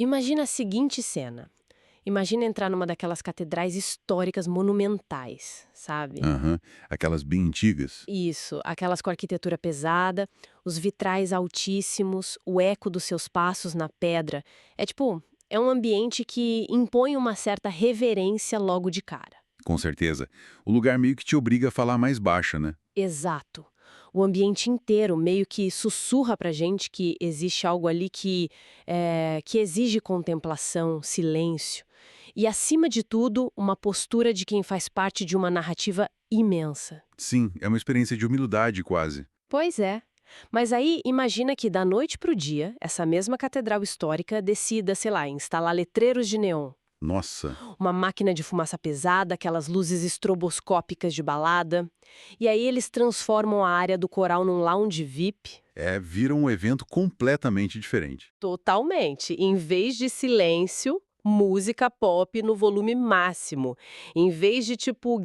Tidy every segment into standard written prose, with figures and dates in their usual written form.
Imagina a seguinte cena. Imagina entrar numa daquelas catedrais históricas monumentais, sabe? Aham, aquelas bem antigas. Isso, aquelas com arquitetura pesada, os vitrais altíssimos, o eco dos seus passos na pedra. É um ambiente que impõe uma certa reverência logo de cara. Com certeza. O lugar meio que te obriga a falar mais baixa, né? Exato. O ambiente inteiro meio que sussurra pra gente que existe algo ali que exige contemplação, silêncio. E, acima de tudo, uma postura de quem faz parte de uma narrativa imensa. Sim, é uma experiência de humildade quase. Pois é. Mas aí, imagina que da noite pro dia, essa mesma catedral histórica decida, sei lá, instalar letreiros de neon. Nossa, Uma máquina de fumaça pesada, aquelas luzes estroboscópicas de balada. E aí eles transformam a área do coral num lounge VIP. vira um evento completamente diferente. Totalmente. Em vez de silêncio, música pop no volume máximo. Em vez de,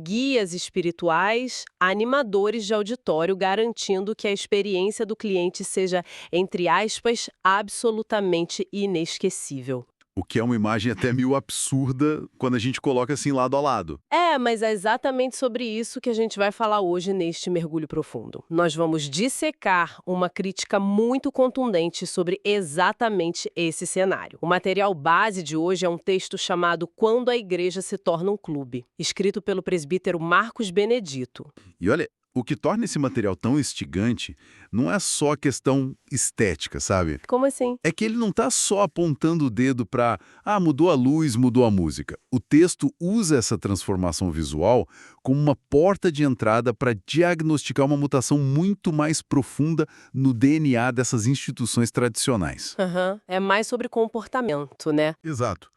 guias espirituais, animadores de auditório garantindo que a experiência do cliente seja, entre aspas, absolutamente inesquecível. O que é uma imagem até meio absurda quando a gente coloca assim lado a lado. Mas é exatamente sobre isso que a gente vai falar hoje neste mergulho profundo. Nós vamos dissecar uma crítica muito contundente sobre exatamente esse cenário. O material base de hoje é um texto chamado Quando a Igreja se torna um Clube, escrito pelo presbítero Marcos Benedito. E olha, o que torna esse material tão instigante não é só a questão estética, sabe? Como assim? É que ele não está só apontando o dedo para, mudou a luz, mudou a música. O texto usa essa transformação visual como uma porta de entrada para diagnosticar uma mutação muito mais profunda no DNA dessas instituições tradicionais. Aham, é mais sobre comportamento, né? Exato.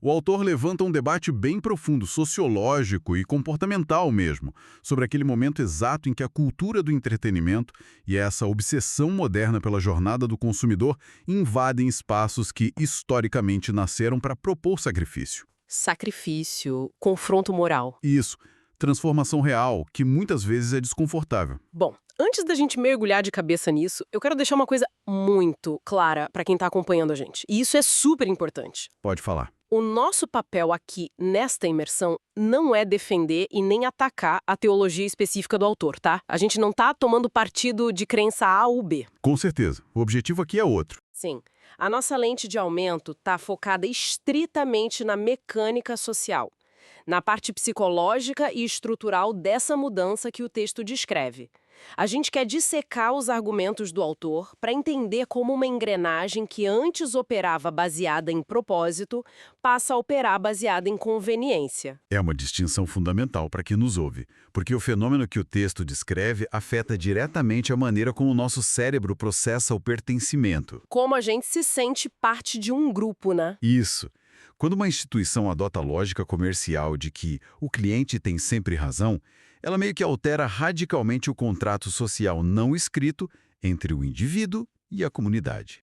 O autor levanta um debate bem profundo, sociológico e comportamental mesmo, sobre aquele momento exato em que a cultura do entretenimento e essa obsessão moderna pela jornada do consumidor invadem espaços que historicamente nasceram para propor sacrifício. Sacrifício, confronto moral. E isso, transformação real, que muitas vezes é desconfortável. Bom, antes da gente mergulhar de cabeça nisso, eu quero deixar uma coisa muito clara para quem está acompanhando a gente. E isso é super importante. Pode falar. O nosso papel aqui, nesta imersão, não é defender e nem atacar a teologia específica do autor, tá? A gente não tá tomando partido de crença A ou B. Com certeza. O objetivo aqui é outro. Sim. A nossa lente de aumento tá focada estritamente na mecânica social, na parte psicológica e estrutural dessa mudança que o texto descreve. A gente quer dissecar os argumentos do autor para entender como uma engrenagem que antes operava baseada em propósito passa a operar baseada em conveniência. É uma distinção fundamental para quem nos ouve, porque o fenômeno que o texto descreve afeta diretamente a maneira como o nosso cérebro processa o pertencimento. Como a gente se sente parte de um grupo, né? Isso. Quando uma instituição adota a lógica comercial de que o cliente tem sempre razão, ela meio que altera radicalmente o contrato social não escrito entre o indivíduo e a comunidade.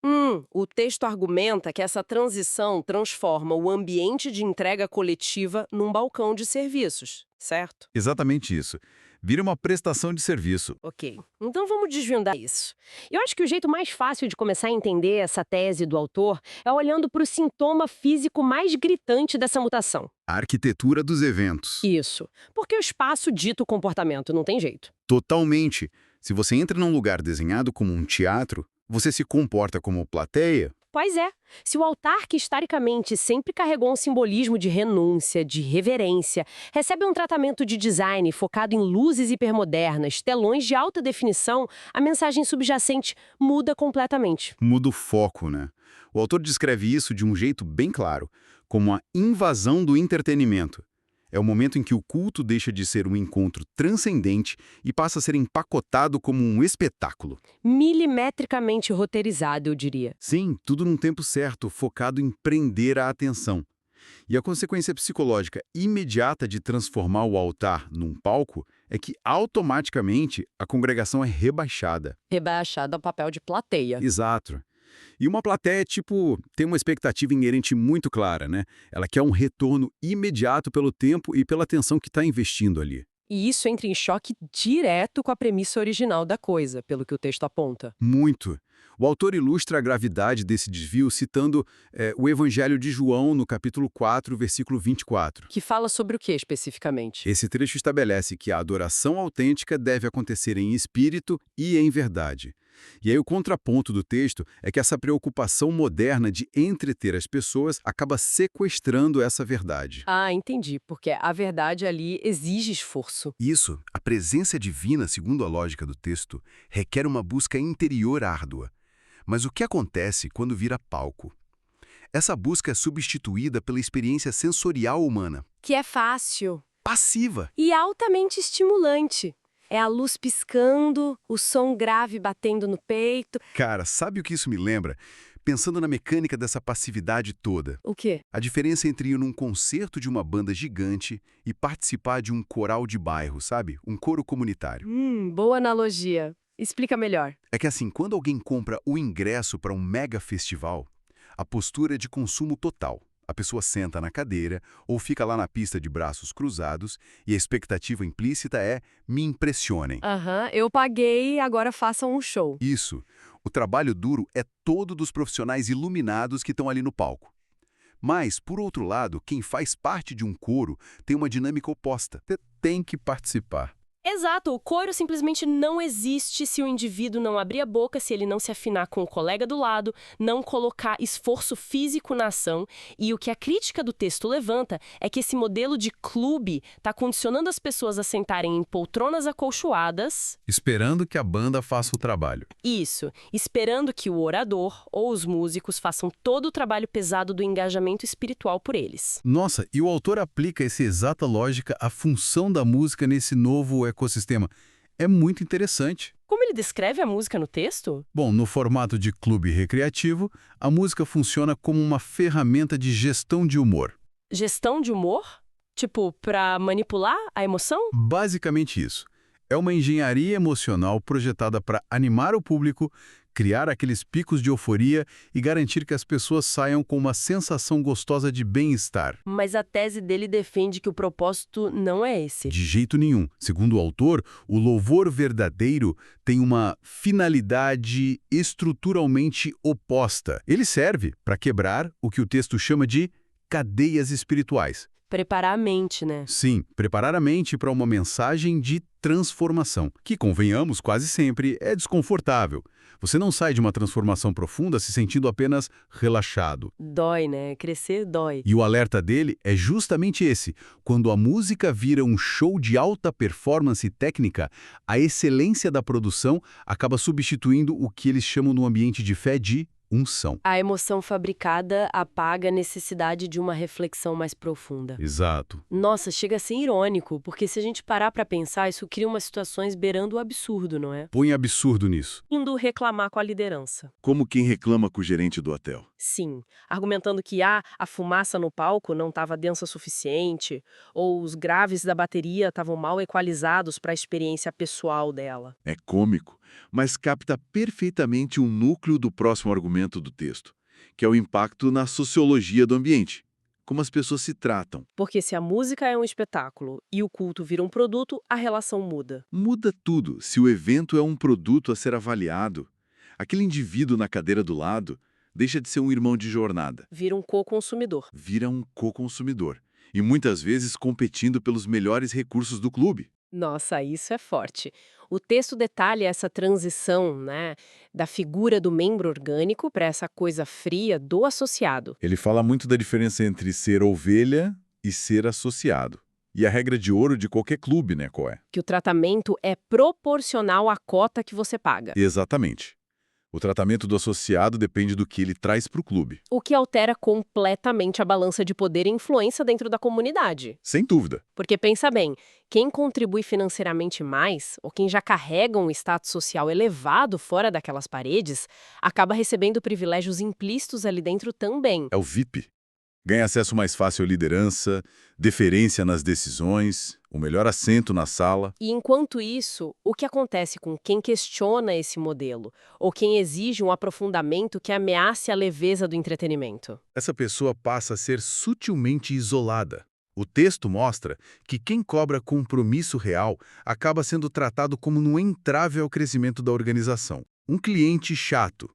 O texto argumenta que essa transição transforma o ambiente de entrega coletiva num balcão de serviços, certo? Exatamente isso. Vira uma prestação de serviço. Ok, então vamos desvendar isso. Eu acho que o jeito mais fácil de começar a entender essa tese do autor é olhando para o sintoma físico mais gritante dessa mutação. A arquitetura dos eventos. Isso, porque o espaço dita o comportamento, não tem jeito. Totalmente. Se você entra num lugar desenhado como um teatro, você se comporta como plateia. Pois é, se o altar que historicamente sempre carregou um simbolismo de renúncia, de reverência, recebe um tratamento de design focado em luzes hipermodernas, telões de alta definição, a mensagem subjacente muda completamente. Muda o foco, né? O autor descreve isso de um jeito bem claro, como a invasão do entretenimento. É o momento em que o culto deixa de ser um encontro transcendente e passa a ser empacotado como um espetáculo. Milimetricamente roteirizado, eu diria. Sim, tudo num tempo certo, focado em prender a atenção. E a consequência psicológica imediata de transformar o altar num palco é que, automaticamente, a congregação é rebaixada. Rebaixado ao papel de plateia. Exato. E uma plateia, tem uma expectativa inerente muito clara, né? Ela quer um retorno imediato pelo tempo e pela atenção que está investindo ali. E isso entra em choque direto com a premissa original da coisa, pelo que o texto aponta. Muito. O autor ilustra a gravidade desse desvio citando o Evangelho de João, no capítulo 4, versículo 24. Que fala sobre o que especificamente? Esse trecho estabelece que a adoração autêntica deve acontecer em espírito e em verdade. E aí o contraponto do texto é que essa preocupação moderna de entreter as pessoas acaba sequestrando essa verdade. Ah, entendi, porque a verdade ali exige esforço. Isso, a presença divina, segundo a lógica do texto, requer uma busca interior árdua. Mas o que acontece quando vira palco? Essa busca é substituída pela experiência sensorial humana, Que é fácil passiva. e altamente estimulante. É a luz piscando, o som grave batendo no peito. Cara, sabe o que isso me lembra? Pensando na mecânica dessa passividade toda. O quê? A diferença entre ir num concerto de uma banda gigante e participar de um coral de bairro, sabe? Um coro comunitário. Boa analogia. Explica melhor. É que assim, quando alguém compra o ingresso para um mega festival, a postura é de consumo total. A pessoa senta na cadeira ou fica lá na pista de braços cruzados e a expectativa implícita é me impressionem. Aham, eu paguei, agora façam um show. Isso. O trabalho duro é todo dos profissionais iluminados que estão ali no palco. Mas, por outro lado, quem faz parte de um coro tem uma dinâmica oposta. Você tem que participar. Exato, o coro simplesmente não existe se o indivíduo não abrir a boca, se ele não se afinar com o colega do lado, não colocar esforço físico na ação. E o que a crítica do texto levanta é que esse modelo de clube está condicionando as pessoas a sentarem em poltronas acolchoadas. Esperando que a banda faça o trabalho. Isso, esperando que o orador ou os músicos façam todo o trabalho pesado do engajamento espiritual por eles. Nossa, e o autor aplica essa exata lógica à função da música nesse novo ecossistema. É muito interessante. Como ele descreve a música no texto? Bom, no formato de clube recreativo, a música funciona como uma ferramenta de gestão de humor. Gestão de humor? Tipo, pra manipular a emoção? Basicamente isso. É uma engenharia emocional projetada para animar o público, criar aqueles picos de euforia e garantir que as pessoas saiam com uma sensação gostosa de bem-estar. Mas a tese dele defende que o propósito não é esse. De jeito nenhum. Segundo o autor, o louvor verdadeiro tem uma finalidade estruturalmente oposta. Ele serve para quebrar o que o texto chama de cadeias espirituais. Preparar a mente, né? Sim, preparar a mente para uma mensagem de transformação, que, convenhamos, quase sempre é desconfortável. Você não sai de uma transformação profunda se sentindo apenas relaxado. Dói, né? Crescer dói. E o alerta dele é justamente esse. Quando a música vira um show de alta performance técnica, a excelência da produção acaba substituindo o que eles chamam no ambiente de fé de unção. A emoção fabricada apaga a necessidade de uma reflexão mais profunda. Exato. Nossa, chega a ser irônico, porque se a gente parar pra pensar, isso cria umas situações beirando o absurdo, não é? Põe absurdo nisso. Indo reclamar com a liderança. Como quem reclama com o gerente do hotel. Sim, argumentando que a fumaça no palco não estava densa o suficiente, ou os graves da bateria estavam mal equalizados para a experiência pessoal dela. É cômico, mas capta perfeitamente o núcleo do próximo argumento do texto, que é o impacto na sociologia do ambiente, como as pessoas se tratam. Porque se a música é um espetáculo e o culto vira um produto, a relação muda. Muda tudo se o evento é um produto a ser avaliado. Aquele indivíduo na cadeira do lado deixa de ser um irmão de jornada, Vira um co-consumidor. vira um co-consumidor, e muitas vezes competindo pelos melhores recursos do clube. Nossa, isso é forte. O texto detalha essa transição, né, da figura do membro orgânico para essa coisa fria do associado. Ele fala muito da diferença entre ser ovelha e ser associado. E a regra de ouro de qualquer clube, né, qual é? Que o tratamento é proporcional à cota que você paga. Exatamente. O tratamento do associado depende do que ele traz para o clube. O que altera completamente a balança de poder e influência dentro da comunidade. Sem dúvida. Porque pensa bem, quem contribui financeiramente mais, ou quem já carrega um status social elevado fora daquelas paredes, acaba recebendo privilégios implícitos ali dentro também. É o VIP. Ganha acesso mais fácil à liderança, deferência nas decisões, o melhor assento na sala. E enquanto isso, o que acontece com quem questiona esse modelo, ou quem exige um aprofundamento que ameace a leveza do entretenimento? Essa pessoa passa a ser sutilmente isolada. O texto mostra que quem cobra compromisso real acaba sendo tratado como um entrave ao crescimento da organização. Um cliente chato,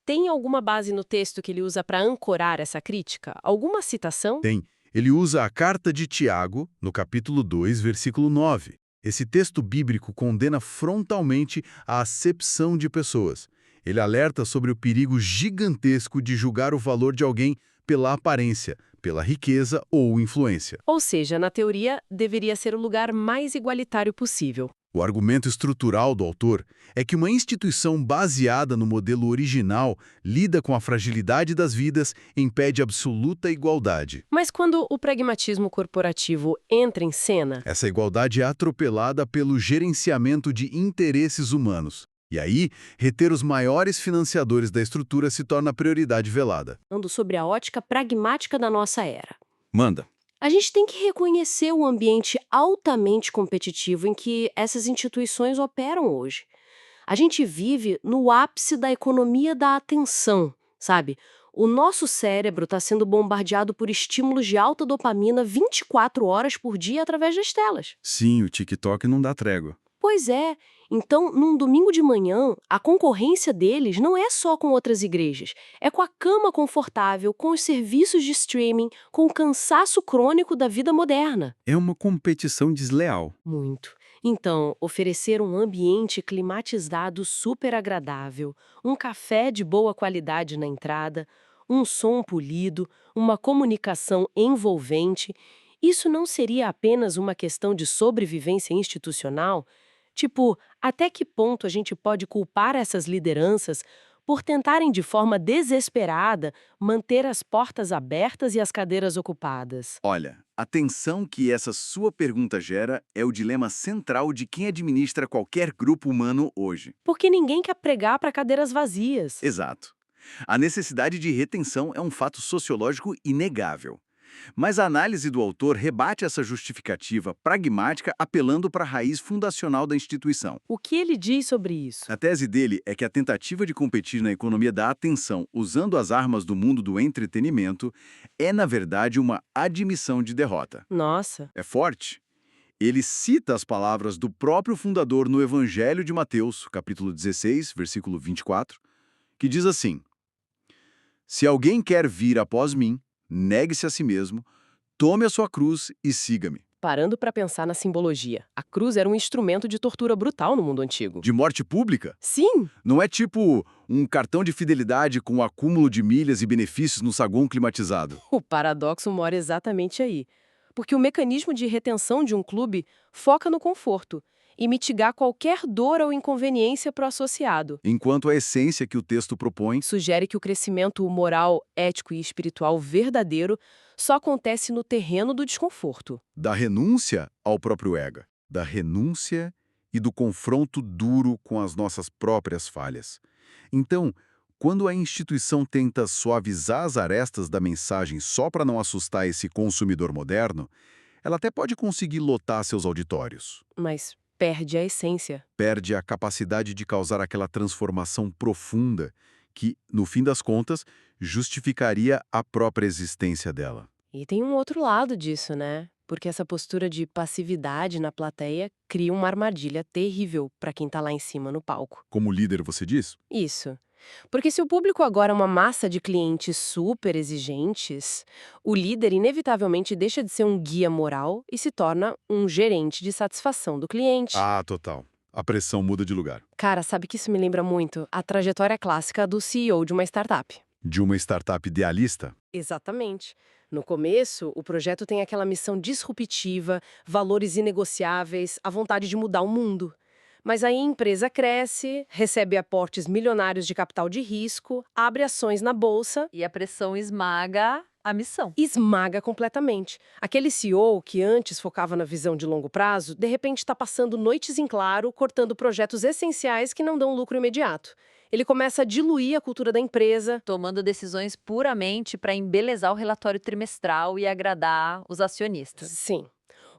Tem alguma base no texto que ele usa para ancorar essa crítica? Alguma citação? Tem. Ele usa a carta de Tiago, no capítulo 2, versículo 9. Esse texto bíblico condena frontalmente a acepção de pessoas. Ele alerta sobre o perigo gigantesco de julgar o valor de alguém pela aparência, pela riqueza ou influência. Ou seja, na teoria, deveria ser o lugar mais igualitário possível. O argumento estrutural do autor é que uma instituição baseada no modelo original lida com a fragilidade das vidas em pé de absoluta igualdade. Mas quando o pragmatismo corporativo entra em cena, Essa igualdade é atropelada pelo gerenciamento de interesses humanos. E aí, reter os maiores financiadores da estrutura se torna a prioridade velada. falando sobre a ótica pragmática da nossa era. Manda. A gente tem que reconhecer o ambiente altamente competitivo em que essas instituições operam hoje. A gente vive no ápice da economia da atenção, sabe? O nosso cérebro está sendo bombardeado por estímulos de alta dopamina 24 horas por dia através das telas. Sim, o TikTok não dá trégua. Pois é. Então, num domingo de manhã, a concorrência deles não é só com outras igrejas. É com a cama confortável, com os serviços de streaming, com o cansaço crônico da vida moderna. É uma competição desleal. Muito. Então, oferecer um ambiente climatizado super agradável, um café de boa qualidade na entrada, um som polido, uma comunicação envolvente, isso não seria apenas uma questão de sobrevivência institucional? Tipo, até que ponto a gente pode culpar essas lideranças por tentarem de forma desesperada manter as portas abertas e as cadeiras ocupadas? Olha, a tensão que essa sua pergunta gera é o dilema central de quem administra qualquer grupo humano hoje. Porque ninguém quer pregar para cadeiras vazias. Exato. A necessidade de retenção é um fato sociológico inegável. Mas a análise do autor rebate essa justificativa pragmática apelando para a raiz fundacional da instituição. O que ele diz sobre isso? A tese dele é que a tentativa de competir na economia da atenção usando as armas do mundo do entretenimento é, na verdade, uma admissão de derrota. Nossa, É forte. Ele cita as palavras do próprio fundador no Evangelho de Mateus, capítulo 16, versículo 24, que diz assim: Se alguém quer vir após mim, negue-se a si mesmo, tome a sua cruz e siga-me. parando para pensar na simbologia, a cruz era um instrumento de tortura brutal no mundo antigo. De morte pública? Sim, Não é tipo um cartão de fidelidade com um acúmulo de milhas e benefícios no saguão climatizado. o paradoxo mora exatamente aí. Porque o mecanismo de retenção de um clube foca no conforto e mitigar qualquer dor ou inconveniência para o associado. Enquanto a essência que o texto propõe Sugere que o crescimento moral, ético e espiritual verdadeiro só acontece no terreno do desconforto. da renúncia ao próprio ego, da renúncia e do confronto duro com as nossas próprias falhas. Então, quando a instituição tenta suavizar as arestas da mensagem só para não assustar esse consumidor moderno, ela até pode conseguir lotar seus auditórios. Mas perde a essência. Perde a capacidade de causar aquela transformação profunda que, no fim das contas, justificaria a própria existência dela. E tem um outro lado disso, né? Porque essa postura de passividade na plateia cria uma armadilha terrível para quem tá lá em cima no palco. Como líder, você diz? Isso. Porque se o público agora é uma massa de clientes super exigentes, o líder inevitavelmente deixa de ser um guia moral e se torna um gerente de satisfação do cliente. Ah, total. A pressão muda de lugar. Cara, sabe que isso me lembra muito a trajetória clássica do CEO de uma startup. De uma startup idealista? Exatamente. No começo, o projeto tem aquela missão disruptiva, valores inegociáveis, a vontade de mudar o mundo. Mas aí a empresa cresce, recebe aportes milionários de capital de risco, abre ações na bolsa E a pressão esmaga a missão. e esmaga completamente. Aquele CEO que antes focava na visão de longo prazo, de repente está passando noites em claro, cortando projetos essenciais que não dão lucro imediato. Ele começa a diluir a cultura da empresa. Tomando decisões puramente para embelezar o relatório trimestral e agradar os acionistas. Sim.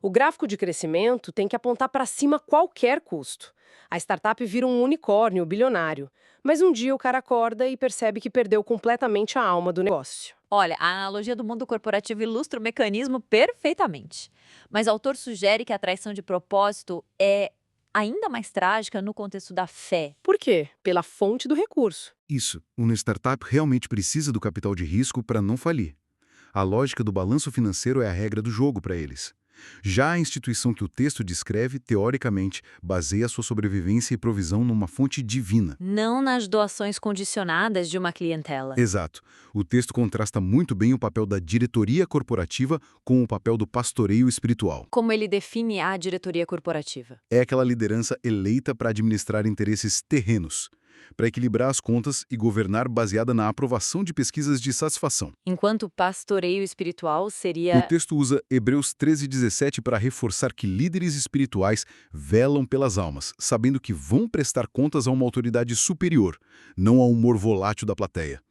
O gráfico de crescimento tem que apontar para cima a qualquer custo. A startup vira um unicórnio bilionário. Mas um dia o cara acorda e percebe que perdeu completamente a alma do negócio. Olha, a analogia do mundo corporativo ilustra o mecanismo perfeitamente. Mas o autor sugere que a traição de propósito é ainda mais trágica no contexto da fé. Por quê? Pela fonte do recurso. Isso, uma startup realmente precisa do capital de risco para não falir. A lógica do balanço financeiro é a regra do jogo para eles. Já a instituição que o texto descreve, teoricamente, baseia sua sobrevivência e provisão numa fonte divina. Não nas doações condicionadas de uma clientela. Exato. O texto contrasta muito bem o papel da diretoria corporativa com o papel do pastoreio espiritual. Como ele define a diretoria corporativa? É aquela liderança eleita para administrar interesses terrenos, para equilibrar as contas e governar baseada na aprovação de pesquisas de satisfação. Enquanto o pastoreio espiritual O seria... texto usa Hebreus 13:17 para reforçar que líderes espirituais velam pelas almas, sabendo que vão prestar contas a uma autoridade superior, não ao humor volátil da plateia.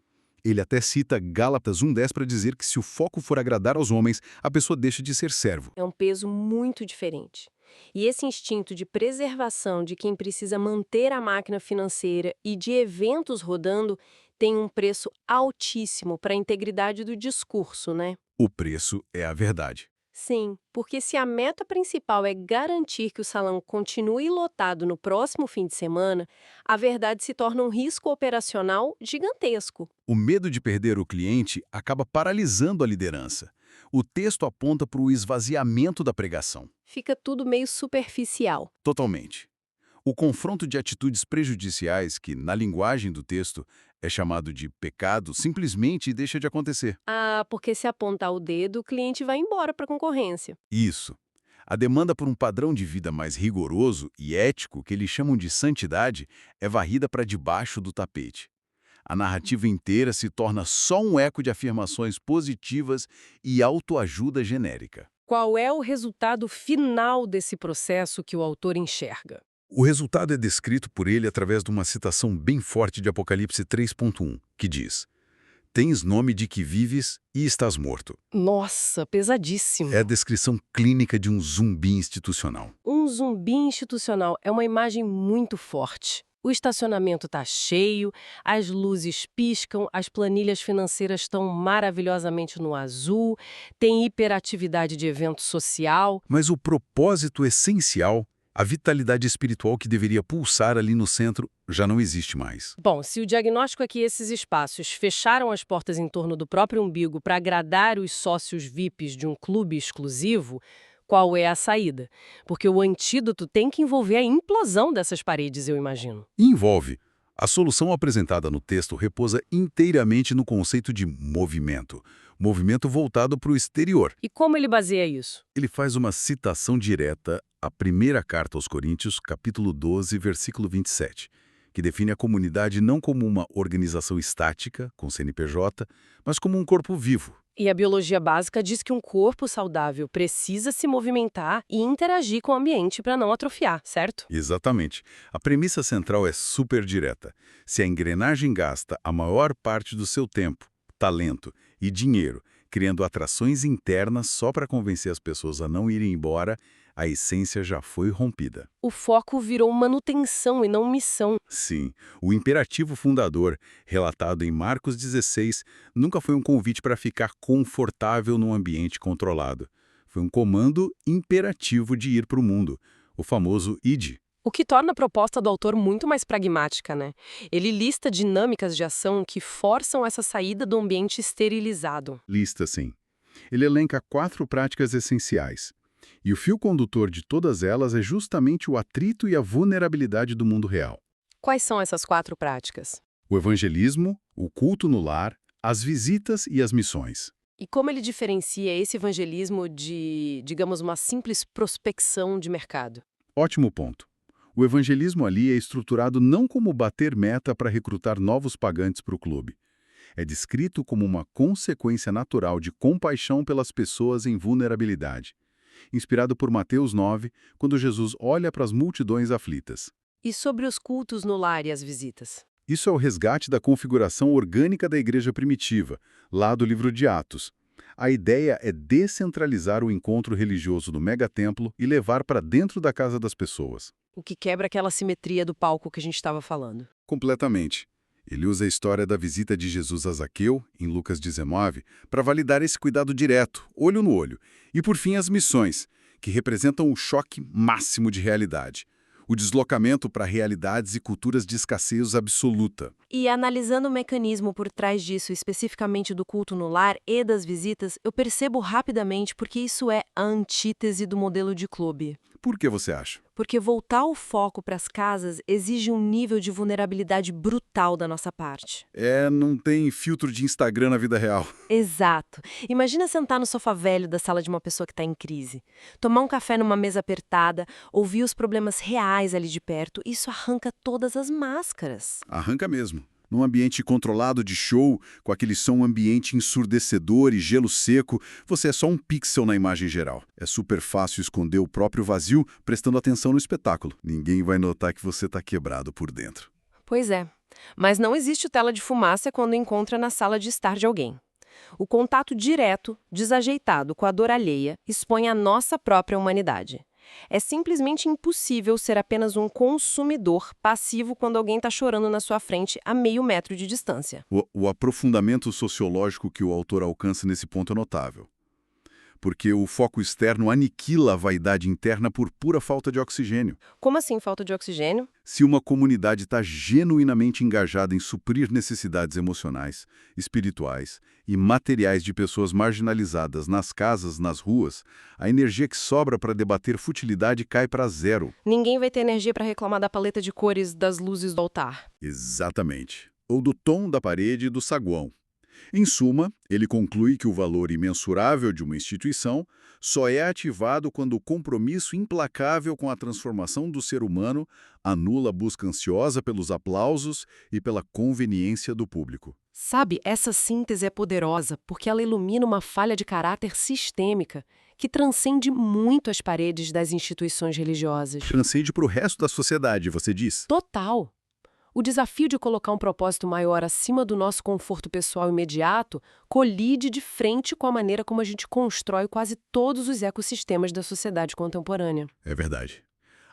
Ele até cita Gálatas 1:10 para dizer que se o foco for agradar aos homens, a pessoa deixa de ser servo. É um peso muito diferente. E esse instinto de preservação de quem precisa manter a máquina financeira e de eventos rodando tem um preço altíssimo para a integridade do discurso, né? O preço é a verdade. Sim, porque se a meta principal é garantir que o salão continue lotado no próximo fim de semana, a verdade se torna um risco operacional gigantesco. O medo de perder o cliente acaba paralisando a liderança. O texto aponta para o esvaziamento da pregação. Fica tudo meio superficial. Totalmente. O confronto de atitudes prejudiciais, que, na linguagem do texto, é chamado de pecado, simplesmente deixa de acontecer. Ah, porque se apontar o dedo, o cliente vai embora para a concorrência. Isso. A demanda por um padrão de vida mais rigoroso e ético, que eles chamam de santidade, é varrida para debaixo do tapete. A narrativa inteira se torna só um eco de afirmações positivas e autoajuda genérica. Qual é o resultado final desse processo que o autor enxerga? O resultado é descrito por ele através de uma citação bem forte de Apocalipse 3.1, que diz: "Tens nome de que vives e estás morto." Nossa, pesadíssimo. É a descrição clínica de um zumbi institucional. Um zumbi institucional é uma imagem muito forte. O estacionamento está cheio, as luzes piscam, as planilhas financeiras estão maravilhosamente no azul, tem hiperatividade de evento social. Mas o propósito essencial, a vitalidade espiritual que deveria pulsar ali no centro, já não existe mais. Bom, se o diagnóstico é que esses espaços fecharam as portas em torno do próprio umbigo para agradar os sócios VIPs de um clube exclusivo, qual é a saída? Porque o antídoto tem que envolver a implosão dessas paredes, eu imagino. Envolve. A solução apresentada no texto repousa inteiramente no conceito de movimento. Movimento voltado para o exterior. E como ele baseia isso? Ele faz uma citação direta à primeira carta aos Coríntios, capítulo 12, versículo 27, que define a comunidade não como uma organização estática, com CNPJ, mas como um corpo vivo. E a biologia básica diz que um corpo saudável precisa se movimentar e interagir com o ambiente para não atrofiar, certo? Exatamente. A premissa central é super direta. Se a engrenagem gasta a maior parte do seu tempo, talento e dinheiro criando atrações internas só para convencer as pessoas a não irem embora, a essência já foi rompida. O foco virou manutenção e não missão. Sim, o imperativo fundador, relatado em Marcos 16, nunca foi um convite para ficar confortável num ambiente controlado. Foi um comando imperativo de ir para o mundo, o famoso ide. O que torna a proposta do autor muito mais pragmática, né? Ele lista dinâmicas de ação que forçam essa saída do ambiente esterilizado. Lista, sim. Ele elenca 4 práticas essenciais. E o fio condutor de todas elas é justamente o atrito e a vulnerabilidade do mundo real. Quais são essas 4 práticas? O evangelismo, o culto no lar, as visitas e as missões. E como ele diferencia esse evangelismo de, digamos, uma simples prospecção de mercado? Ótimo ponto. O evangelismo ali é estruturado não como bater meta para recrutar novos pagantes para o clube. É descrito como uma consequência natural de compaixão pelas pessoas em vulnerabilidade. Inspirado por Mateus 9, quando Jesus olha para as multidões aflitas. E sobre os cultos no lar e as visitas? Isso é o resgate da configuração orgânica da igreja primitiva, lá do livro de Atos. A ideia é descentralizar o encontro religioso do megatemplo e levar para dentro da casa das pessoas. O que quebra aquela simetria do palco que a gente estava falando. Completamente. Ele usa a história da visita de Jesus a Zaqueu, em Lucas 19, para validar esse cuidado direto, olho no olho. E, por fim, as missões, que representam o choque máximo de realidade. o deslocamento para realidades e culturas de escassez absoluta. E analisando o mecanismo por trás disso, especificamente do culto no lar e das visitas, eu percebo rapidamente porque isso é a antítese do modelo de clube. Por que você acha? Porque voltar o foco para as casas exige um nível de vulnerabilidade brutal da nossa parte. Não tem filtro de Instagram na vida real. Exato. Imagina sentar no sofá velho da sala de uma pessoa que está em crise. Tomar um café numa mesa apertada, ouvir os problemas reais ali de perto, isso arranca todas as máscaras. Arranca mesmo. Num ambiente controlado de show, com aquele som ambiente ensurdecedor e gelo seco, você é só um pixel na imagem geral. É super fácil esconder o próprio vazio prestando atenção no espetáculo. Ninguém vai notar que você está quebrado por dentro. Pois é. Mas não existe tela de fumaça quando encontra na sala de estar de alguém. O contato direto, desajeitado com a dor alheia, expõe a nossa própria humanidade. É simplesmente impossível ser apenas um consumidor passivo quando alguém está chorando na sua frente a meio metro de distância. O aprofundamento sociológico que o autor alcança nesse ponto é notável. Porque o foco externo aniquila a vaidade interna por pura falta de oxigênio. Como assim falta de oxigênio? Se uma comunidade está genuinamente engajada em suprir necessidades emocionais, espirituais e materiais de pessoas marginalizadas nas casas, nas ruas, a energia que sobra para debater futilidade cai para zero. Ninguém vai ter energia para reclamar da paleta de cores das luzes do altar. Exatamente. Ou do tom da parede e do saguão. Em suma, ele conclui que o valor imensurável de uma instituição só é ativado quando o compromisso implacável com a transformação do ser humano anula a busca ansiosa pelos aplausos e pela conveniência do público. Sabe, essa síntese é poderosa porque ela ilumina uma falha de caráter sistêmica que transcende muito as paredes das instituições religiosas. Transcende para o resto da sociedade, você diz? Total! O desafio de colocar um propósito maior acima do nosso conforto pessoal imediato colide de frente com a maneira como a gente constrói quase todos os ecossistemas da sociedade contemporânea. É verdade.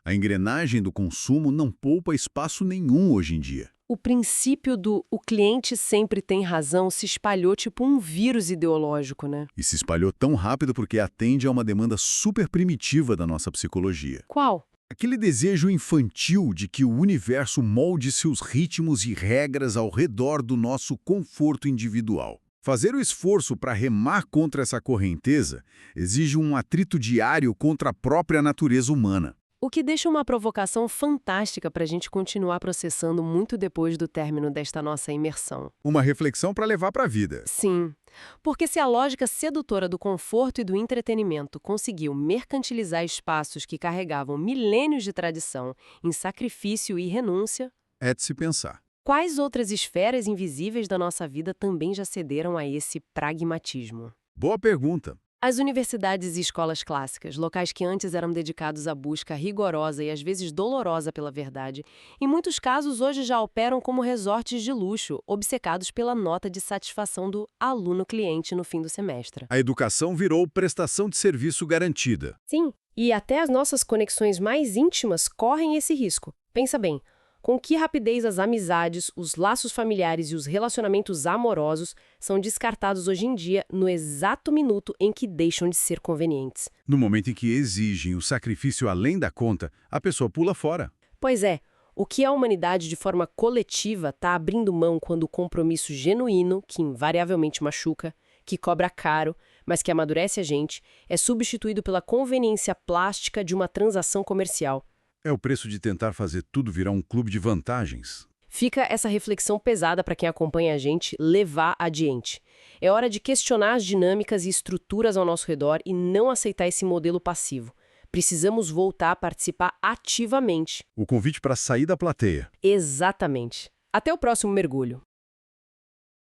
A engrenagem do consumo não poupa espaço nenhum hoje em dia. O princípio do "o cliente sempre tem razão" se espalhou tipo um vírus ideológico, né? E se espalhou tão rápido porque atende a uma demanda super primitiva da nossa psicologia. Qual? Aquele desejo infantil de que o universo molde seus ritmos e regras ao redor do nosso conforto individual. Fazer o esforço para remar contra essa correnteza exige um atrito diário contra a própria natureza humana. O que deixa uma provocação fantástica para a gente continuar processando muito depois do término desta nossa imersão. Uma reflexão para levar para a vida. Sim, porque se a lógica sedutora do conforto e do entretenimento conseguiu mercantilizar espaços que carregavam milênios de tradição em sacrifício e renúncia, É de se pensar. quais outras esferas invisíveis da nossa vida também já cederam a esse pragmatismo? Boa pergunta. As universidades e escolas clássicas, locais que antes eram dedicados à busca rigorosa e às vezes dolorosa pela verdade, em muitos casos hoje já operam como resorts de luxo, obcecados pela nota de satisfação do aluno-cliente no fim do semestre. A educação virou prestação de serviço garantida. Sim, e até as nossas conexões mais íntimas correm esse risco. Pensa bem. Com que rapidez as amizades, os laços familiares e os relacionamentos amorosos são descartados hoje em dia no exato minuto em que deixam de ser convenientes. No momento em que exigem o sacrifício além da conta, a pessoa pula fora. Pois é, o que a humanidade de forma coletiva está abrindo mão quando o compromisso genuíno, que invariavelmente machuca, que cobra caro, mas que amadurece a gente, é substituído pela conveniência plástica de uma transação comercial. É o preço de tentar fazer tudo virar um clube de vantagens. Fica essa reflexão pesada para quem acompanha a gente levar adiante. É hora de questionar as dinâmicas e estruturas ao nosso redor e não aceitar esse modelo passivo. Precisamos voltar a participar ativamente. O convite para sair da plateia. Exatamente. Até o próximo mergulho.